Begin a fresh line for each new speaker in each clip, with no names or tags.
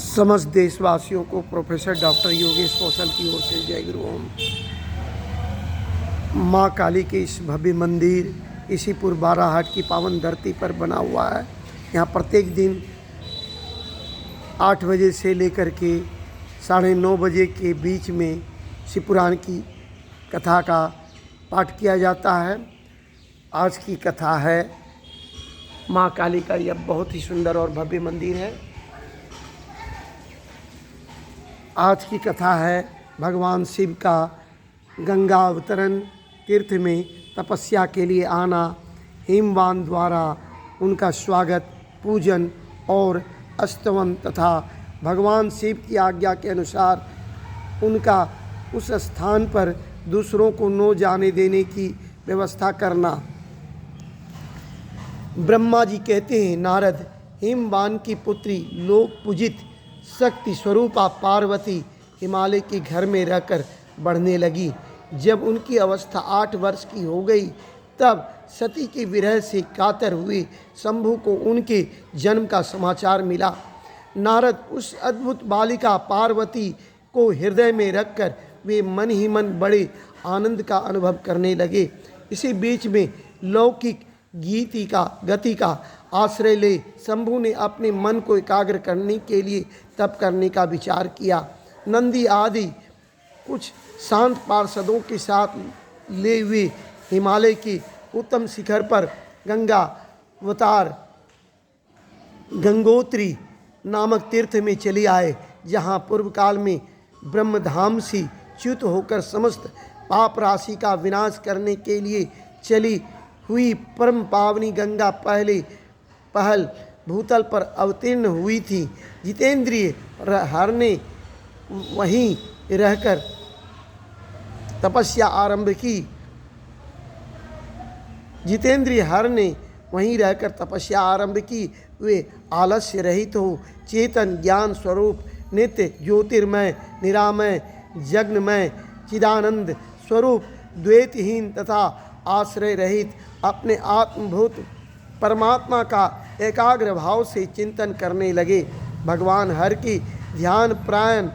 समस्त देशवासियों को प्रोफेसर डॉक्टर योगेश कौशल की ओर से जय गुरु ओम। माँ काली के इस भव्य मंदिर इसीपुर बाराहाट की पावन धरती पर बना हुआ है। यहाँ प्रत्येक दिन 8 बजे से लेकर के 9:30 बजे के बीच में शिव पुराण की कथा का पाठ किया जाता है। आज की कथा है माँ काली का। यह बहुत ही सुंदर और भव्य मंदिर है। आज की कथा है भगवान शिव का गंगा अवतरण तीर्थ में तपस्या के लिए आना, हिमवान द्वारा उनका स्वागत, पूजन और स्तवन तथा भगवान शिव की आज्ञा के अनुसार उनका उस स्थान पर दूसरों को न जाने देने की व्यवस्था करना। ब्रह्मा जी कहते हैं, नारद, हिमवान की पुत्री लोक पूजित शक्ति स्वरूपा पार्वती हिमालय के घर में रहकर बढ़ने लगी। जब उनकी अवस्था 8 वर्ष की हो गई तब सती के विरह से कातर हुए शंभु को उनके जन्म का समाचार मिला। नारद उस अद्भुत बालिका पार्वती को हृदय में रखकर वे मन ही मन बड़े आनंद का अनुभव करने लगे। इसी बीच में लौकिक गति का आश्रय ले शंभु ने अपने मन को एकाग्र करने के लिए तप करने का विचार किया। नंदी आदि कुछ शांत पार्षदों के साथ ले हुए हिमालय के उत्तम शिखर पर गंगोत्री नामक तीर्थ में चले आए, जहाँ पूर्व काल में ब्रह्मधाम से च्युत होकर समस्त पाप राशि का विनाश करने के लिए चली हुई परम पावनी गंगा पहल भूतल पर अवतीर्ण हुई थी। जितेंद्रिय हर ने वहीं रहकर तपस्या आरंभ की। वे आलस्य रहित हो चेतन ज्ञान स्वरूप नित्य ज्योतिर्मय निरामय जग्नमय चिदानंद स्वरूप द्वैतहीन तथा आश्रय रहित अपने आत्मभूत परमात्मा का एकाग्र भाव से चिंतन करने लगे। भगवान हर की ध्यान प्रायण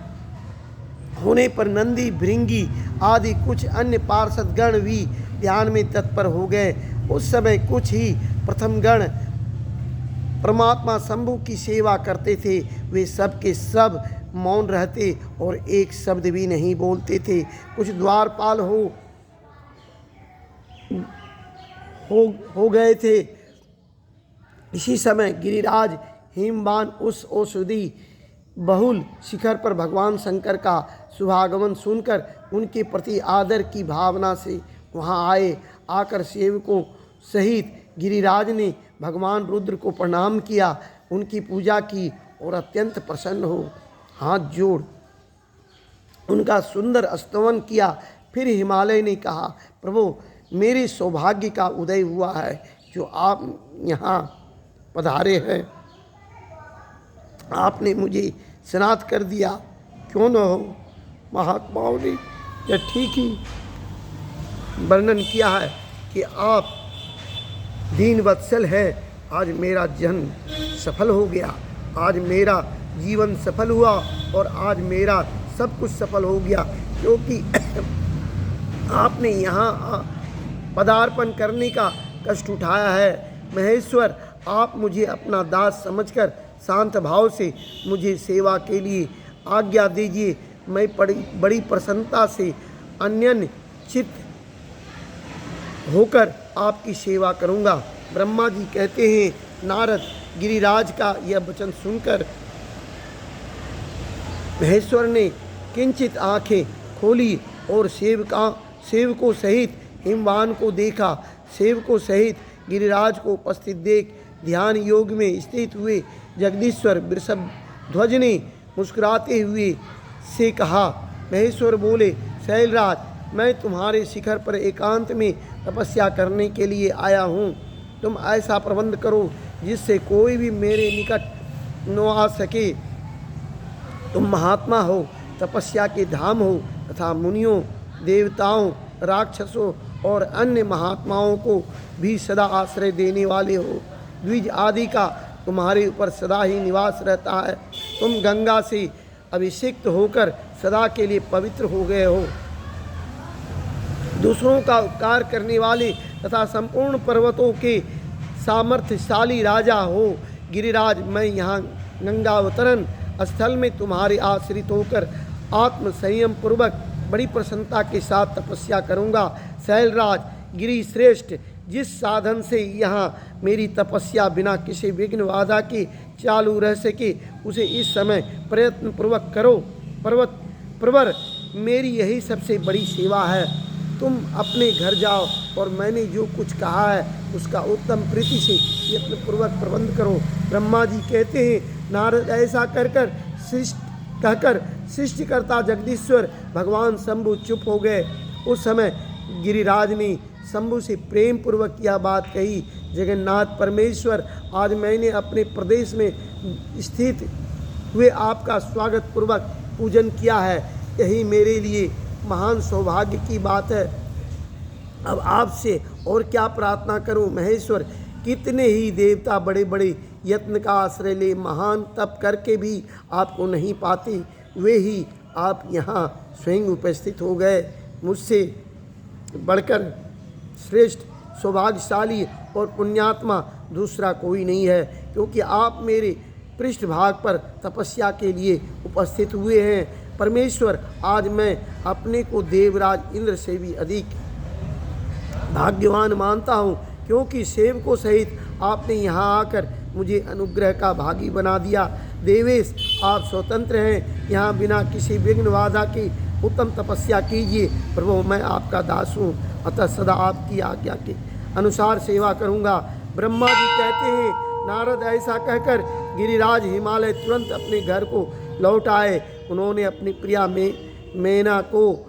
होने पर नंदी, भृंगी आदि कुछ अन्य पार्षद गण भी ध्यान में तत्पर हो गए। उस समय कुछ ही प्रथम गण परमात्मा शंभु की सेवा करते थे। वे सब के सब मौन रहते और एक शब्द भी नहीं बोलते थे। कुछ द्वारपाल हो गए थे। इसी समय गिरिराज हिमवान उस औषधि बहुल शिखर पर भगवान शंकर का शुभागमन सुनकर उनके प्रति आदर की भावना से वहां आए। आकर सेवकों सहित गिरिराज ने भगवान रुद्र को प्रणाम किया, उनकी पूजा की और अत्यंत प्रसन्न हो हाथ जोड़ उनका सुंदर स्तवन किया। फिर हिमालय ने कहा, प्रभु, मेरे सौभाग्य का उदय हुआ है जो आप यहाँ पधारे हैं। आपने मुझे स्नात कर दिया, क्यों न हो। महात्माओं ने यह ठीक ही वर्णन किया है कि आप दीन वत्सल है। आज मेरा जन्म सफल हो गया, आज मेरा जीवन सफल हुआ और आज मेरा सब कुछ सफल हो गया, क्योंकि आपने यहाँ पदार्पण करने का कष्ट उठाया है। महेश्वर, आप मुझे अपना दास समझकर शांत भाव से मुझे सेवा के लिए आज्ञा दीजिए। मैं बड़ी प्रसन्नता से अन्यन चित्त होकर आपकी सेवा करूँगा। ब्रह्मा जी कहते हैं, नारद, गिरिराज का यह वचन सुनकर महेश्वर ने किंचित आंखें खोली और सेवकों सहित हिमवान को देखा। सेवकों सहित गिरिराज को उपस्थित देख ध्यान योग में स्थित हुए जगदीश्वर वृषभ ध्वज ने मुस्कुराते हुए से कहा। महेश्वर बोले, शैलराज, मैं तुम्हारे शिखर पर एकांत में तपस्या करने के लिए आया हूँ। तुम ऐसा प्रबंध करो जिससे कोई भी मेरे निकट न आ सके। तुम महात्मा हो, तपस्या के धाम हो तथा मुनियों, देवताओं, राक्षसों और अन्य महात्माओं को भी सदा आश्रय देने वाले हो। द्विज आदि का तुम्हारे ऊपर सदा ही निवास रहता है। तुम गंगा से अभिषिक्त होकर सदा के लिए पवित्र हो गए हो। दूसरों का उपकार करने वाले तथा संपूर्ण पर्वतों के सामर्थ्यशाली राजा हो गिरिराज, मैं यहाँ गंगावतरण स्थल में तुम्हारे आश्रित होकर आत्म संयम पूर्वक बड़ी प्रसन्नता के साथ तपस्या करूँगा। शैलराज गिरि श्रेष्ठ, जिस साधन से यहाँ मेरी तपस्या बिना किसी विघ्न बाधा के चालू रह सके उसे इस समय प्रयत्न पूर्वक करो। पर्वत प्रवर, मेरी यही सबसे बड़ी सेवा है। तुम अपने घर जाओ और मैंने जो कुछ कहा है उसका उत्तम प्रीति से यत्नपूर्वक प्रबंध करो। ब्रह्मा जी कहते हैं, नारद ऐसा कहकर सृष्टिकर्ता जगदीश्वर भगवान शंभु चुप हो गए। उस समय गिरिराज ने शंभु से प्रेम पूर्वक यह बात कही, जगन्नाथ परमेश्वर, आज मैंने अपने प्रदेश में स्थित हुए आपका स्वागत पूर्वक पूजन किया है। यही मेरे लिए महान सौभाग्य की बात है। अब आपसे और क्या प्रार्थना करूं महेश्वर। कितने ही देवता बड़े बड़े यत्न का आश्रय ले महान तप करके भी आपको नहीं पाते, वे ही आप यहाँ स्वयं उपस्थित हो गए। मुझसे बढ़कर श्रेष्ठ सौभाग्यशाली और पुण्यात्मा दूसरा कोई नहीं है, क्योंकि आप मेरे पृष्ठभाग पर तपस्या के लिए उपस्थित हुए हैं। परमेश्वर, आज मैं अपने को देवराज इंद्र से भी अधिक भाग्यवान मानता हूँ, क्योंकि सेवकों सहित आपने यहाँ आकर मुझे अनुग्रह का भागी बना दिया। देवेश, आप स्वतंत्र हैं, यहाँ बिना किसी विघ्न बाधा की उत्तम तपस्या कीजिए। प्रभु, मैं आपका दास हूँ, अतः सदा आपकी आज्ञा के अनुसार सेवा करूँगा। ब्रह्मा जी कहते हैं, नारद ऐसा कहकर गिरिराज हिमालय तुरंत अपने घर को लौट आए। उन्होंने अपनी प्रिया मेना को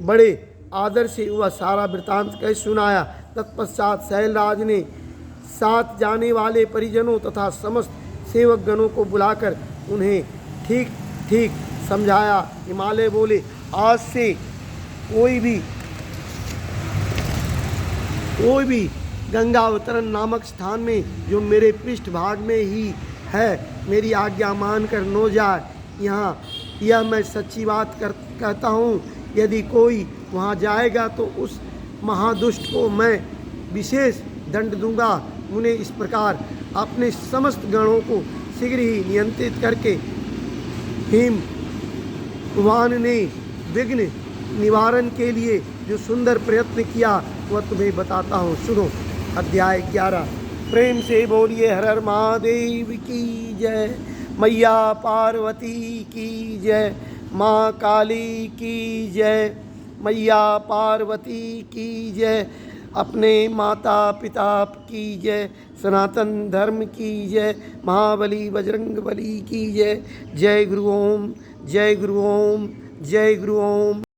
बड़े आदर से वह सारा वृतांत कह सुनाया। तत्पश्चात शैलराज ने साथ जाने वाले परिजनों तथा समस्त सेवकगणों को बुलाकर उन्हें ठीक ठीक समझाया। हिमालय बोले, आज से कोई भी गंगावतरण नामक स्थान में जो मेरे पृष्ठभाग में ही है, मेरी आज्ञा मानकर न जाए। यहाँ यह मैं सच्ची बात कहता हूँ, यदि कोई वहाँ जाएगा तो उस महादुष्ट को मैं विशेष दंड दूंगा। उन्हें इस प्रकार अपने समस्त गणों को शीघ्र ही नियंत्रित करके हिमवान ने विघ्न निवारण के लिए जो सुंदर प्रयत्न किया वह तुम्हें बताता हूँ, सुनो। अध्याय 11। प्रेम से बोलिए हर हर महादेव की जय, मैया पार्वती की जय, माँ काली की जय, मैया पार्वती की जय, अपने माता पिता की जय, सनातन धर्म की जय, महाबली बजरंग बली की जय। जय गुरु ओम, जय गुरु ओम, जय गुरु ओम।